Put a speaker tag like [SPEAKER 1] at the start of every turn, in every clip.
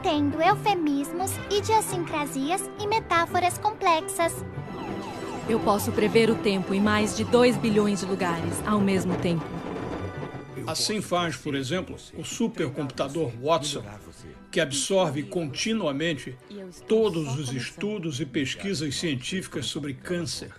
[SPEAKER 1] entendo eufemismos, idiosincrasias e metáforas complexas.
[SPEAKER 2] Eu posso prever o tempo em mais de 2 bilhões de lugares ao mesmo tempo.
[SPEAKER 3] Assim faz, por exemplo, o supercomputador Watson, que absorve continuamente todos os estudos e pesquisas científicas sobre câncer.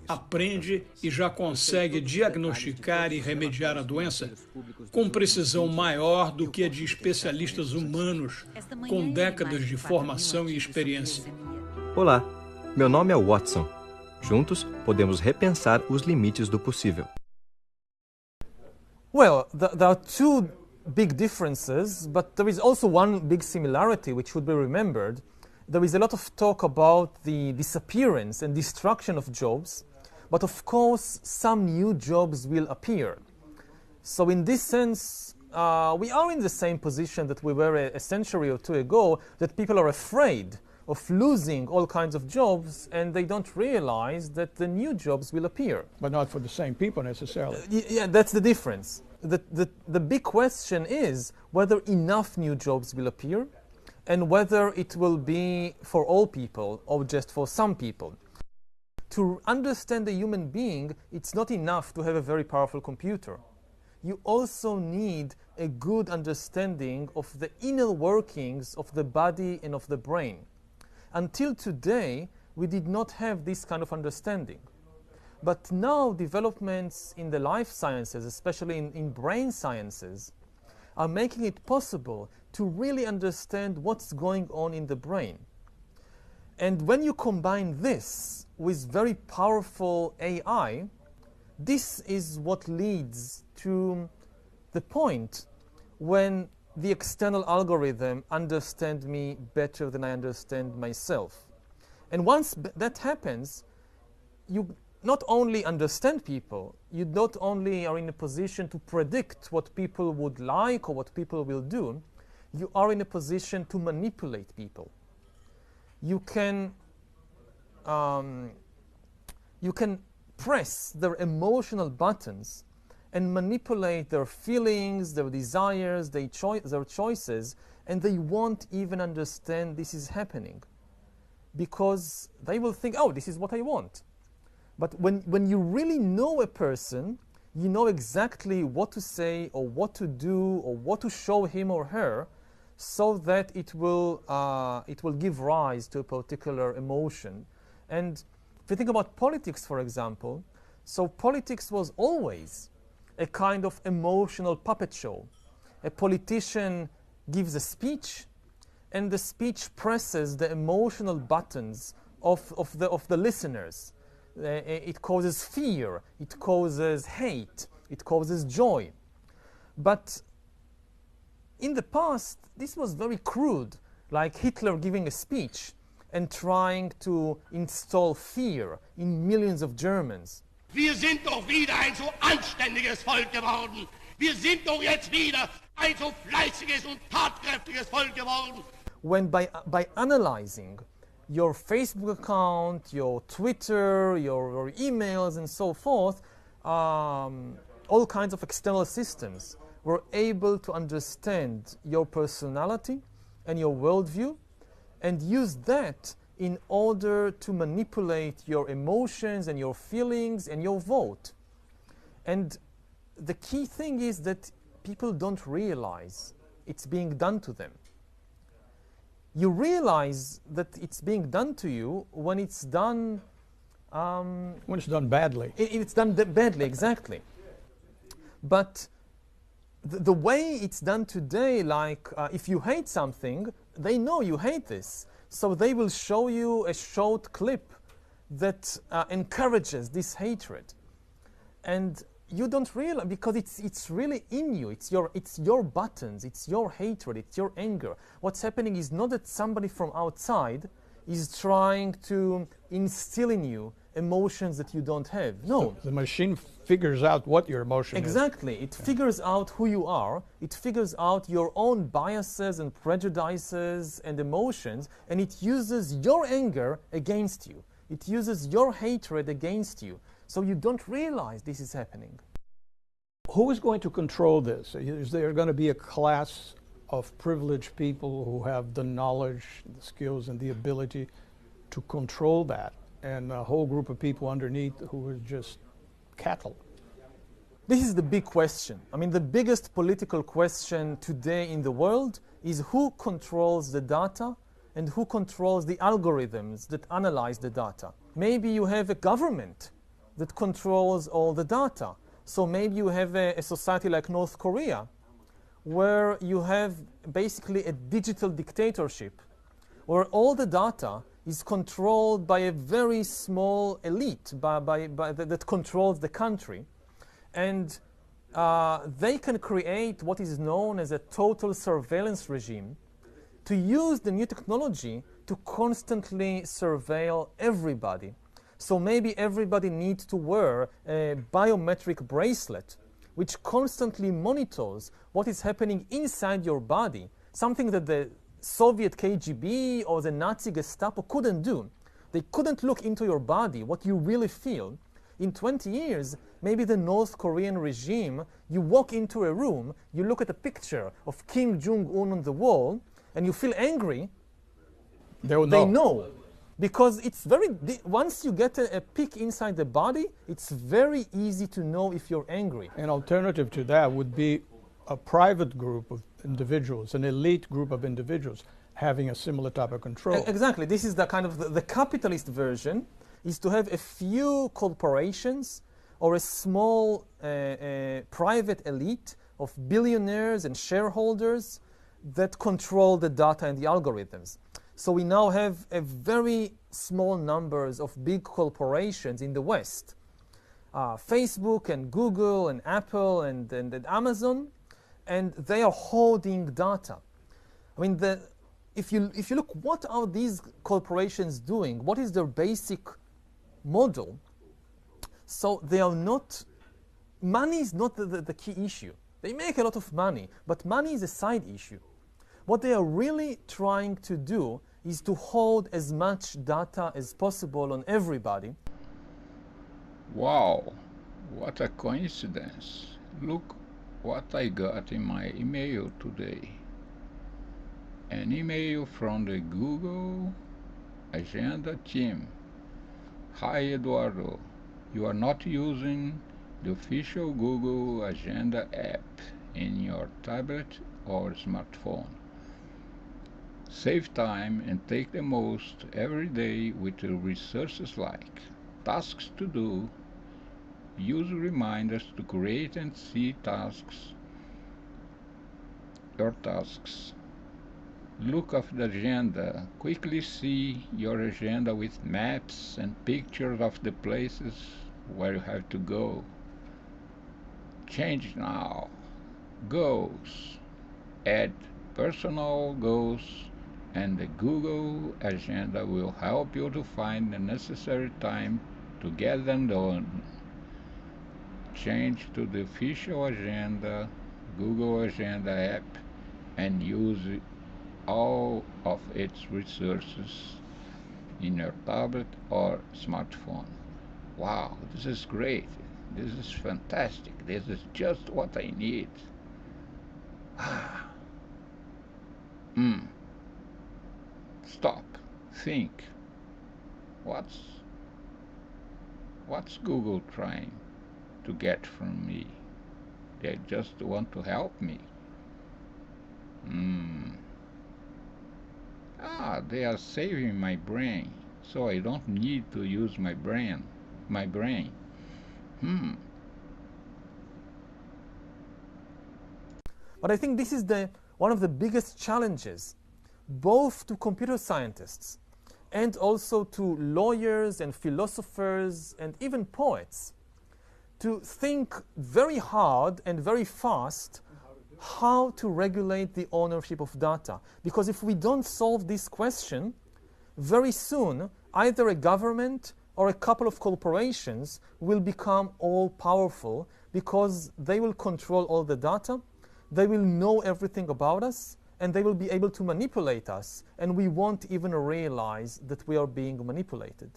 [SPEAKER 3] Aprende e já consegue diagnosticar e remediar a doença com precisão maior do que a de especialistas humanos com décadas de formação e experiência.
[SPEAKER 4] Olá, meu nome é Watson. Juntos, podemos repensar os limites do possível.
[SPEAKER 5] Well, there are two big differences, but there is also one big similarity which should be remembered. There is a lot of talk about the disappearance and destruction of jobs, but of course some new jobs will appear. So in this sense, we are in the same position that we were a century or two ago, that people are afraid of losing all kinds of jobs, and they don't realize that the new jobs will appear.
[SPEAKER 3] But not for the same people necessarily.
[SPEAKER 5] Yeah, that's the difference. The big question is whether enough new jobs will appear, and whether it will be for all people or just for some people. To understand a human being, it's not enough to have a very powerful computer. You also need a good understanding of the inner workings of the body and of the brain. Until today, we did not have this kind of understanding. But now developments in the life sciences, especially in brain sciences, are making it possible to really understand what's going on in the brain. And when you combine this with very powerful AI, this is what leads to the point when the external algorithm understands me better than I understand myself. And once that happens, you not only understand people, you not only are in a position to predict what people would like or what people will do, you are in a position to manipulate people. You can press their emotional buttons and manipulate their feelings, their desires, their choices, and they won't even understand this is happening, because they will think, oh, this is what I want. But when you really know a person, you know exactly what to say or what to do or what to show him or her, so that it will give rise to a particular emotion. And if you think about politics, for example, so politics was always a kind of emotional puppet show. A politician gives a speech, and the speech presses the emotional buttons of the listeners. It causes fear, it causes hate, it causes joy. But in the past, this was very crude, like Hitler giving a speech and trying to install fear in millions of Germans.
[SPEAKER 6] Wir sind doch wieder ein so anständiges Volk geworden. Wir sind doch jetzt wieder ein so fleißiges und tatkräftiges Volk geworden.
[SPEAKER 5] When by analyzing your Facebook account, your Twitter, your emails and so forth, all kinds of external systems were able to understand your personality and your worldview and use that in order to manipulate your emotions and your feelings and your vote. And the key thing is that people don't realize it's being done to them. You realize that it's being done to you when it's done...
[SPEAKER 3] when it's done badly.
[SPEAKER 5] It's done badly, exactly. But the way it's done today, like if you hate something, they know you hate this. So they will show you a short clip that encourages this hatred. And you don't realize, because it's really in you. It's your buttons, it's your hatred, it's your anger. What's happening is not that somebody from outside is trying to instill in you emotions that you don't have. No.
[SPEAKER 3] The machine figures out what your emotion is.
[SPEAKER 5] Exactly. It figures out who you are. It figures out your own biases and prejudices and emotions, and it uses your anger against you. It uses your hatred against you. So you don't realize this is happening.
[SPEAKER 3] Who is going to control this? Is there going to be a class of privileged people who have the knowledge, the skills, and the ability to control that, and a whole group of people underneath who are just cattle.
[SPEAKER 5] This is the big question. I mean, the biggest political question today in the world is who controls the data and who controls the algorithms that analyze the data. Maybe you have a government that controls all the data. So maybe you have a society like North Korea, where you have basically a digital dictatorship, where all the data is controlled by a very small elite that controls the country. And they can create what is known as a total surveillance regime to use the new technology to constantly surveil everybody. So maybe everybody needs to wear a biometric bracelet which constantly monitors what is happening inside your body, something that the Soviet KGB or the Nazi Gestapo couldn't do. They couldn't look into your body, what you really feel. In 20 years, maybe the North Korean regime, you walk into a room, you look at a picture of Kim Jong-un on the wall, and you feel angry. They know. Because it's once you get a peek inside the body, it's very easy to know if you're angry.
[SPEAKER 3] An alternative to that would be a private group of individuals, an elite group of individuals having a similar type of control.
[SPEAKER 5] Exactly. This is the kind of the capitalist version, is to have a few corporations or a small private elite of billionaires and shareholders that control the data and the algorithms. So we now have a very small numbers of big corporations in the West. Facebook and Google and Apple and Amazon, and they are holding data. I mean, if you look, what are these corporations doing? What is their basic model? So they are not, money is not the key issue. They make a lot of money, but money is a side issue. What they are really trying to do is to hold as much data as possible on everybody.
[SPEAKER 7] Wow, what a coincidence. Look what I got in my email today. An email from the Google Agenda team. Hi Eduardo, you are not using the official Google Agenda app in your tablet or smartphone. Save time and take the most every day with the resources like tasks to do, use reminders to create and see your tasks. Look at the agenda, quickly see your agenda with maps and pictures of the places where you have to go. Change now. Goals. Add personal goals, and the Google Agenda will help you to find the necessary time to get them done. Change to the official Agenda, Google Agenda app, and use all of its resources in your tablet or smartphone. Wow, this is great. This is fantastic. This is just what I need. Stop. Think. What's Google trying to get from me? They just want to help me. They are saving my brain, so I don't need to use my brain.
[SPEAKER 5] But I think this is one of the biggest challenges, both to computer scientists and also to lawyers and philosophers and even poets, to think very hard and very fast how to regulate the ownership of data. Because if we don't solve this question, very soon either a government or a couple of corporations will become all-powerful because they will control all the data, they will know everything about us, and they will be able to manipulate us, and we won't even realize that we are being manipulated.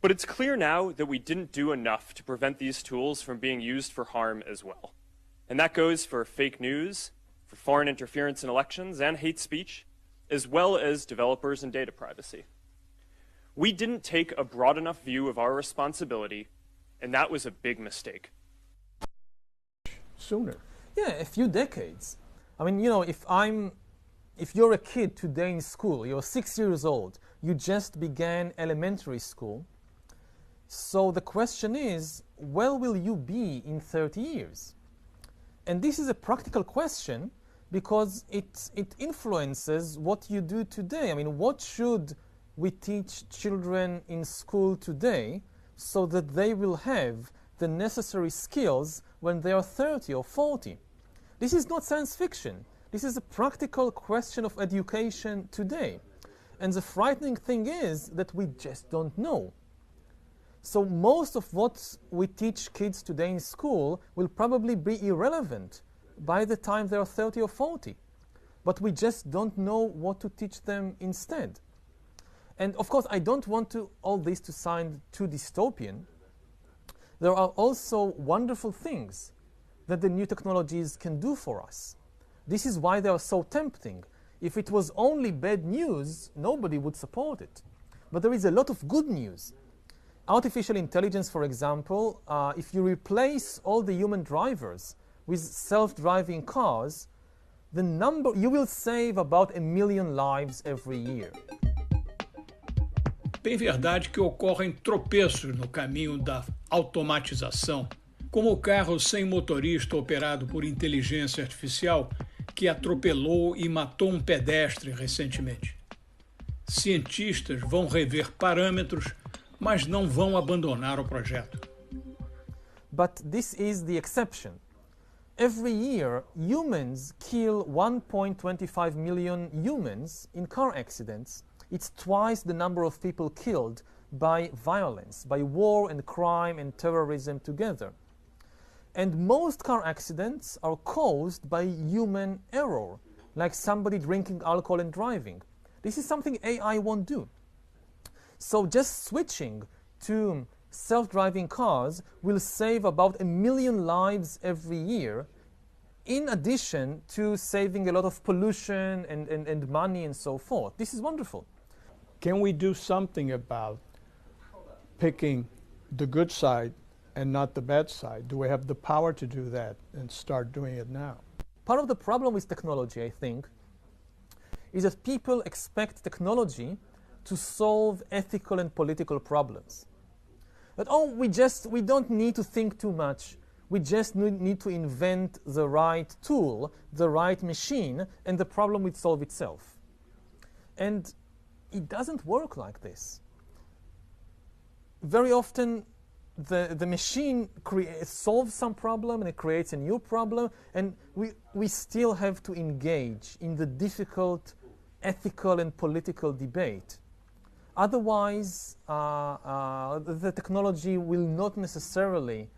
[SPEAKER 8] But it's clear now that we didn't do enough to prevent these tools from being used for harm as well. And that goes for fake news, for foreign interference in elections and hate speech, as well as developers and data privacy. We didn't take a broad enough view of our responsibility, and that was a big mistake.
[SPEAKER 9] Sooner.
[SPEAKER 5] Yeah, a few decades. I mean, you know, if you're a kid today in school, you're 6 years old, you just began elementary school, so the question is, where will you be in 30 years? And this is a practical question because it influences what you do today. I mean, what should we teach children in school today so that they will have the necessary skills when they are 30 or 40? This is not science fiction. This is a practical question of education today. And the frightening thing is that we just don't know. So most of what we teach kids today in school will probably be irrelevant by the time they are 30 or 40. But we just don't know what to teach them instead. And of course, I don't want all this to sound too dystopian. There are also wonderful things that the new technologies can do for us. This is why they are so tempting. If it was only bad news, nobody would support it. But there is a lot of good news. Artificial intelligence, for example, if you replace all the human drivers with self-driving cars, you will save about 1 million lives every year.
[SPEAKER 3] Bem verdade que ocorrem tropeços no caminho da automatização, como o carro sem motorista operado por inteligência artificial que atropelou e matou pedestre recentemente. Cientistas vão rever parâmetros, mas não vão abandonar o projeto.
[SPEAKER 5] But this is the exception. Every year, humans kill 1.25 million humans in car accidents. It's twice the number of people killed by violence, by war and crime and terrorism together. And most car accidents are caused by human error, like somebody drinking alcohol and driving. This is something AI won't do. So just switching to self-driving cars will save about 1 million lives every year, in addition to saving a lot of pollution and money and so forth. This is wonderful.
[SPEAKER 9] Can we do something about picking the good side and not the bad side? Do we have the power to do that and start doing it now?
[SPEAKER 5] Part of the problem with technology, I think, is that people expect technology to solve ethical and political problems. That, we don't need to think too much. We just need to invent the right tool, the right machine, and the problem will solve itself. And it doesn't work like this. Very often, the machine solves some problem and it creates a new problem, and we still have to engage in the difficult ethical and political debate. Otherwise, the technology will not necessarily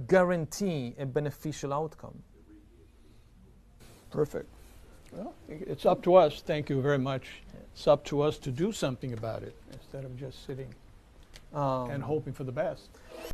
[SPEAKER 5] guarantee a beneficial outcome.
[SPEAKER 9] Perfect. Well, it's up to us. Thank you very much. It's up to us to do something about it instead of just sitting and hoping for the best.